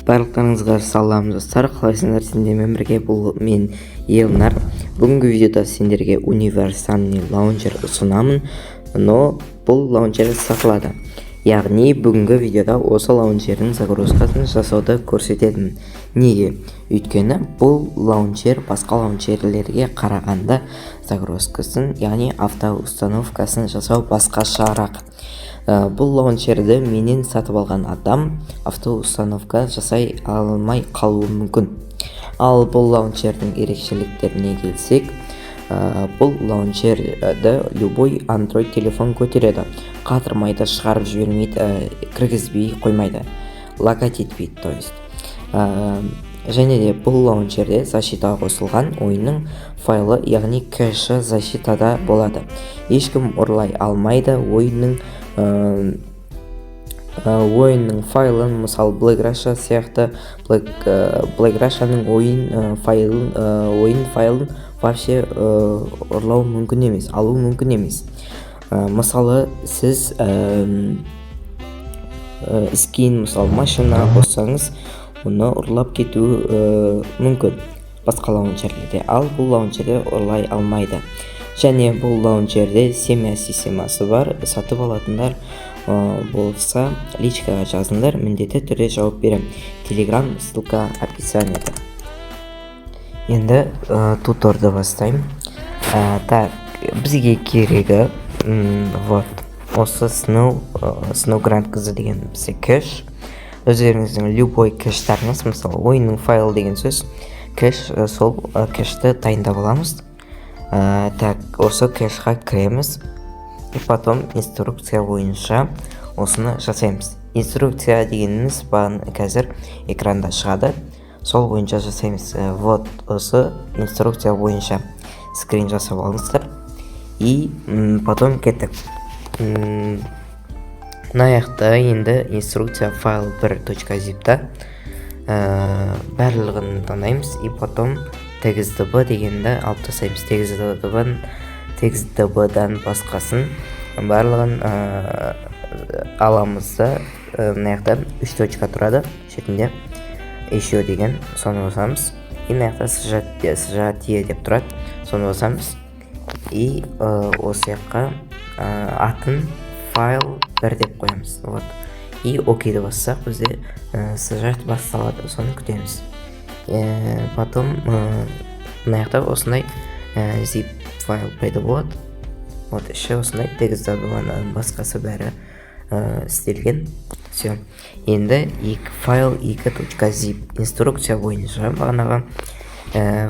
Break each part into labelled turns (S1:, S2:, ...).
S1: Барлықтарыңызға салам достар, қалайсыңдар? Сендермен бірге бұл мен Елнар. Бүгінгі видеода сендерге универсальный лаунчер ұсынамын, но бұл лаунчер сатылады. Яғни бүгінгі видеода осы лаунчердің загрузкасын жасауды көрсетедім. Неге? Өйткені бұл лаунчер басқа лаунчерлерге қарағанда загрузкасын, яғни автоустановкасын жасау басқашарақ. Бұл лаунчерді менен сатып алған адам автоустановка жасай алмай қалуы мүмкін. Ал бұл лаунчердің ерекшеліктеріне келсек, бұл лаунчерді любой Android телефон көтереді. Қатырмайды, шығарып жібермейді, кіргізбей қоймайды, локать етпейді, то есть. Және де бұл лаунчерде защитаға қосылған ойынның файлы, яғни кэші защитада болады. Ешкім ұрлай алмайды ойынның файлын, мысалы Black Russia сияқты Black Russiaның ойын файлын вообще ұрлау мүмкін емес, алу мүмкін емес. Мысалы сіз скин, мысалы машина қоссаңыз, оны ұрлап кетуі мүмкін басқа лаунчерлерде, ал бұл лаунчерде ұрлай алмайды. Және бұл лаунчерде семья системасы бар. Сатып алатындар болса личкаға жазыңдар, міндетті түрде жауап берем. Telegram ссылка описаниеда. Енді туторды бастайым. Так, бізге керегі вот осы Snow Grand қызы деген бізге кэш. Өздеріңіздің любой кэштарыңыз, мысалы ойынның файл деген сөз кэш, сол кэшті дайындап аламыз. Так, осы кэшқа кіреміз и потом инструкция бойынша осыны жасаймыз. Инструкция дегеніміз қазір экранда шығады, сол бойынша жасаймыз. Вот осы инструкция бойынша скрин жасап алыңыздар и потом кеттік. Наяқта енді инструкция файл 1.zip-та барлығын таңдаймыз и потом TXDB дегенді алып тастаймыз. TXDB-дан басқасын барлығын аламыз да, наяқта 3 точка тұрады шетінде, еще деген, соны басамыз и наяқта сжатие деп тұрады, соны басамыз и осы жаққа атын файл 1 деп қоямыз. Вот. И окейді бассақ бізде сжать басталады, соны күтеміз. Потом наяқта осындай zip файл пайда болады. Вот іші осындай TXDB-дан басқасы бәрі істелген. Все. Енді файл 2.zip инструкция бойынша бағанағы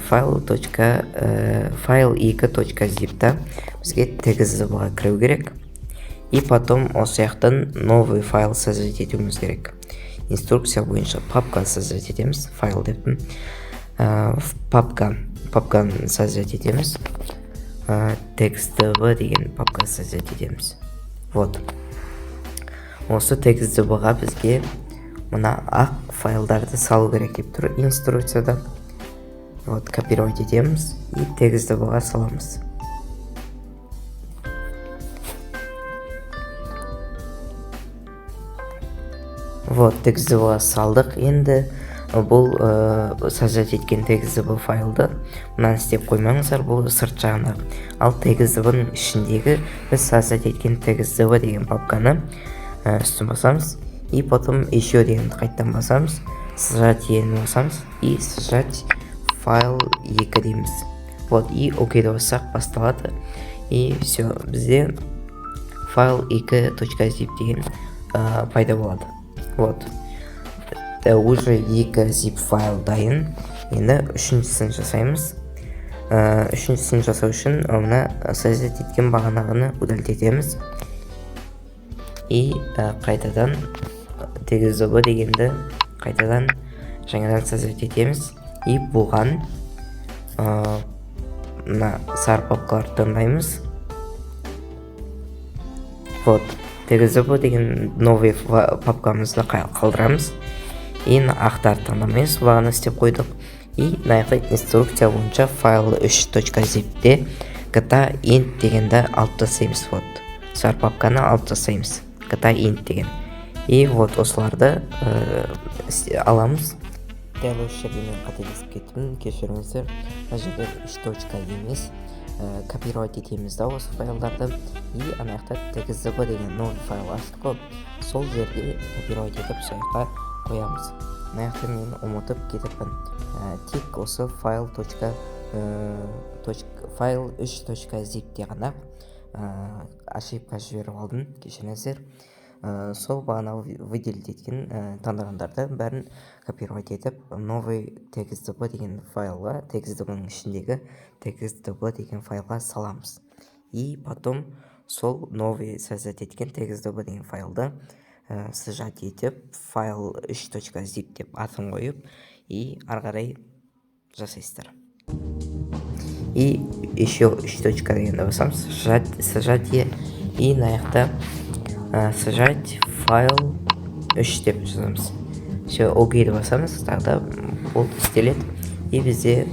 S1: файл 2.zip-та бізге TXDB-ға кіру керек. И потом осы яқтан новый файл создать етуіміз керек. Инструкция бойынша папка создать етеміз, файл дептім. Папканы создать етеміз. TXDB деген папка создать етеміз. Вот. Осы TXDB-ға бізге мына ақ файлдарды салу керек деп тұр инструкцияда. Вот, копировать етеміз и TXDB-ға саламыз. Вот, TXDB-ға салдық. Енді бұл создать еткен TXDB файлды мұнан істеп қоймаңыздар, бұл сырт жағында. Ал TXDB-ның ішіндегі біз создать еткен TXDB деген папканы үстін басамыз и потом еще дегенді қайттан басамыз, сжатиені басамыз и сжать файл 2 дейміз. Вот, и окейді бассақ басталады и все, бізде файл 2.zip деген пайда болады. Вот. Уже 2 zip файл дайын. Енді үшіншісін жасаймыз. Үшіншісін жасау үшін оны создать еткен бағанағыны удалетеміз. И қайтадан TXDB дегенді қайтадан жаңадан создать етеміз. И бұған сары папкаларды таңдаймыз. Вот. TXDB деген новый папкамызды қалдырамыз. И ақтарды таңдамаймыз, бағаны істеп қойдық. И наяқта инструкция бойынша файл 3.zip-те GTA int дегенді алып тастаймыз. Вот. Сары папканы алып тастаймыз. GTA int деген. и вот осыларды аламыз. Дәл осы жерде мен қателесіп кеттім, кешіріңіздер. Мына жерде 3 точка емес, копировать етеміз да осы файлдарды, и ана жақта txzb деген новый файл аштық қой, сол жерде копировать етіп сол жаққа қоямыз. Мына жақта мен ұмытып кетіппін, тек осы файл 3.zip те ғана ошибка жіберіп алдым, кешіріңіздер. Сол бағана выделить еткен таңдағандарды бәрін копировать етіп новый txzb деген файлға, txzb-ның ішіндегі txzb деген файлға саламыз. И потом сол новый создать еткен txzb деген файлды сжать етіп файл 3.zip деп атын қойып, и ары қарай жасайсыздар. И еще 3 точка дегенді басамыз, сжатие, и мына жақта сжать файл 3 деп жазамыз. Все, окейді басамыз, тағы болды, істеледі, и бізде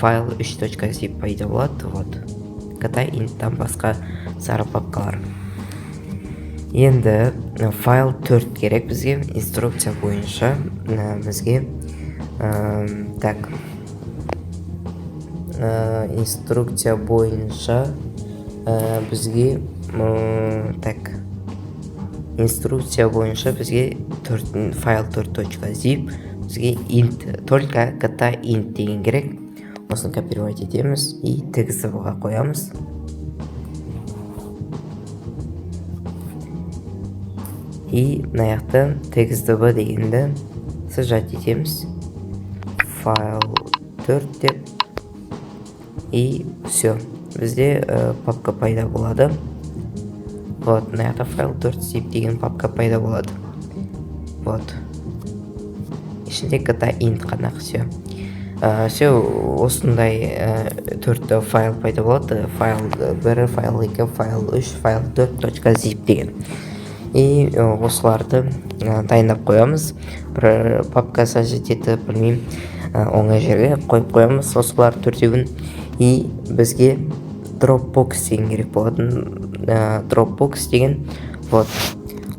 S1: файл 3.zip пайда болады. Вот, катай инттан басқа сары папкалар. Енді файл 4 керек бізге, инструкция бойынша бізге так, инструкция бойынша бізге так, инструкция бойынша бізге файл 4.zip бізге int, только ката int деген керек. Осыны копировать етеміз и txzb-ға қоямыз. И мына жақта txzb дегенді сжать етеміз, файл 4 деп, и все, бізде папка пайда болады. Вот, мына жақта файл 4zip деген папка пайда болады. Вот, ішінде ката int қана. Все, осындай 4 файл пайда болады. Файл 1, файл 2, файл 3, файл 4.zip деген. И осыларды дайындап қоямыз. Бір папкасы жетеді, білмеймін, оңай жерге қойып қоямыз осылар 4-еуін. И бізге Dropbox деген керек болатын. Dropbox деген вот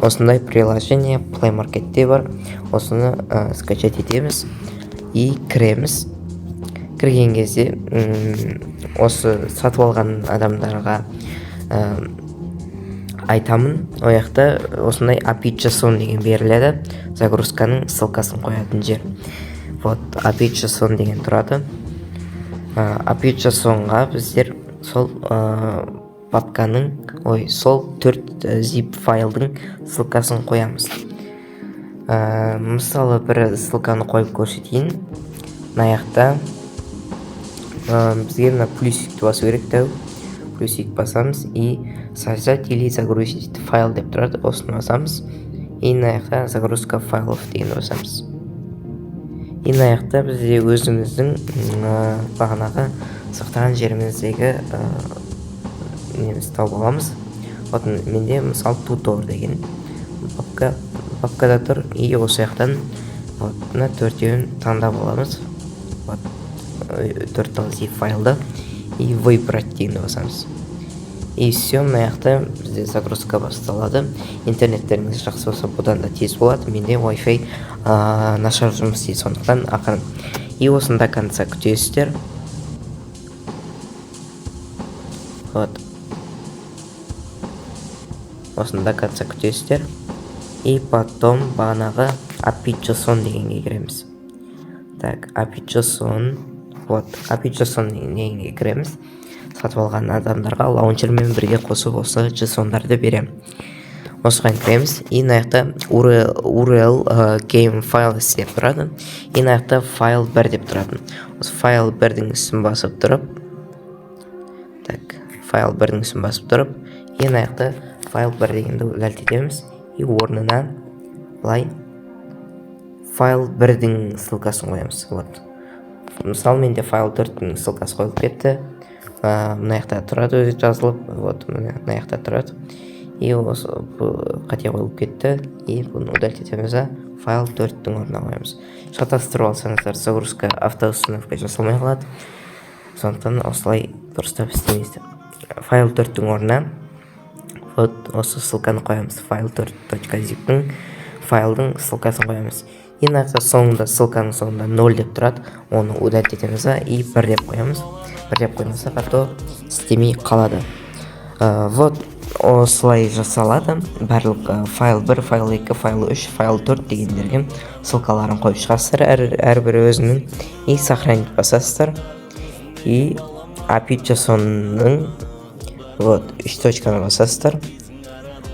S1: осындай приложение Play Market'те бар. Осыны скачать етеміз и кіреміз. Кірген кезде осы сатып алған адамдарға айтамын, ояқта осындай API.json деген беріледі, загрузканың ссылкасын қоятын жер. Вот, API.json деген тұрады. API.json-ға біздер сол папканың, сол 4zip файлдың ссылкасын қоямыз. Мысалы, бір ссылканы қойып көрсетейін. Мына жақта бізге мына плюсикті басу керек тәу. Плюсик басамыз и создать или загрузить файл деп тұрады, осыны басамыз. И мына жақта загрузка файлов деген басамыз. И мына жақта бізде өзіміздің бағанағы сақтаған жеріміздегі неміз тауып аламыз. Вот менде мысалы tutor деген папкада тұр, и осы жақтан мына 4-еуін таңдап аламыз. Вот 4.zip файлды и выбрать дегенді басамыз. И все, мына жақта бізде загрузка басталады. Интернеттеріңіз жақсы болса, бұдан да тез болады. Менде Wi-Fi нашар жұмыс істейді, сондықтан ақырын. И осында конца күтесіздер. Вот. Осында конца күтесіздер. И потом бағанағы API.json дегенге кіреміз. Так, API.json. Вот, API.json дегенге кіреміз. Сатып алған адамдарға лаунчермен бірге қосып осы JSON-дарды берем. Осыған кіреміз. И мына жақта URL game files деп тұрады. И мына жақта файл 1 деп тұрады. Осы файл 1-дің үстін басып тұрып. Так, файл 1-дің үстін басып тұрып. И мына жақта файл 1 дегенді дәлтетеміз. И орнына былай файл 1-дің ссылкасын қоямыз. Вот. Мысалы, менде файл 4-дің ссылкасы қойылып кетті. Мына жақта тұрады, өзі жазылып. Вот, мына жақта тұрады. И осы қате қойылып кетті. И бұны удалить етеміз, файл 4-дің орнына қоямыз. Шатастырып алсаңыздар, загрузка автоустановка жасалмай қалады. Сондықтан осылай дұрыстап істемейсіздер. Файл 4-дің орнына вот осы ссылканы қоямыз. Файл 4.zip-дің файлдың ссылкасын қоямыз. Ең артта соңында ссылканың соңында 0 деп тұрады, оны удалить етеміз и 1 деп қоямыз. 1 деп қоймасақ, а то істемей қалады. Вот осылай жасалады. Барлық файл 1, файл 2, файл 3, файл 4 дегендерге ссылкаларын қойып шығасыздар, әрбір өзінің, и сохранить басасыздар. И API JSON-ның вот 3 точканы басасыздар.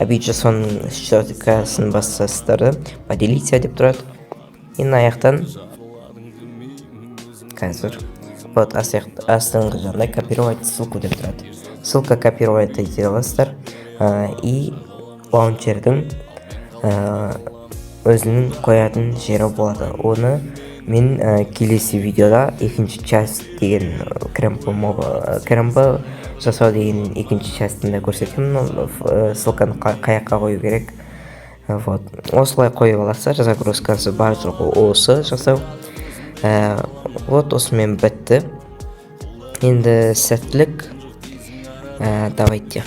S1: API JSON-ның 3 точкасын басасыздар, поделиться деп тұрады. И аяқтан қазір вот астыңғы жағында копировать ссылку деп тұрады. Ссылка копировать ете аласыздар и лаунчердің өзінің қоятын жері болады. Оны мен келесі видеода екінші часть деген кремпі жасау деген екінші частьтында көрсетемін. Ссылканы қаяққа қою керек. Вот осылай қойып аласыздар. Загрузкасы барлығы осы жасау. Вот осымен бітті. Енді сәттілік. Давайте.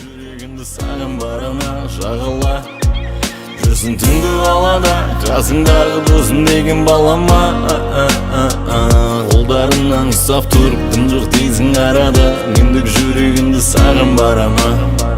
S1: Жүрсің түнгі қалада, қасыңдағы досым деген балама. Қолдарынан ұстап тұрып, тым жоқ дейсің арада. Мендік жүрегімді саған барама.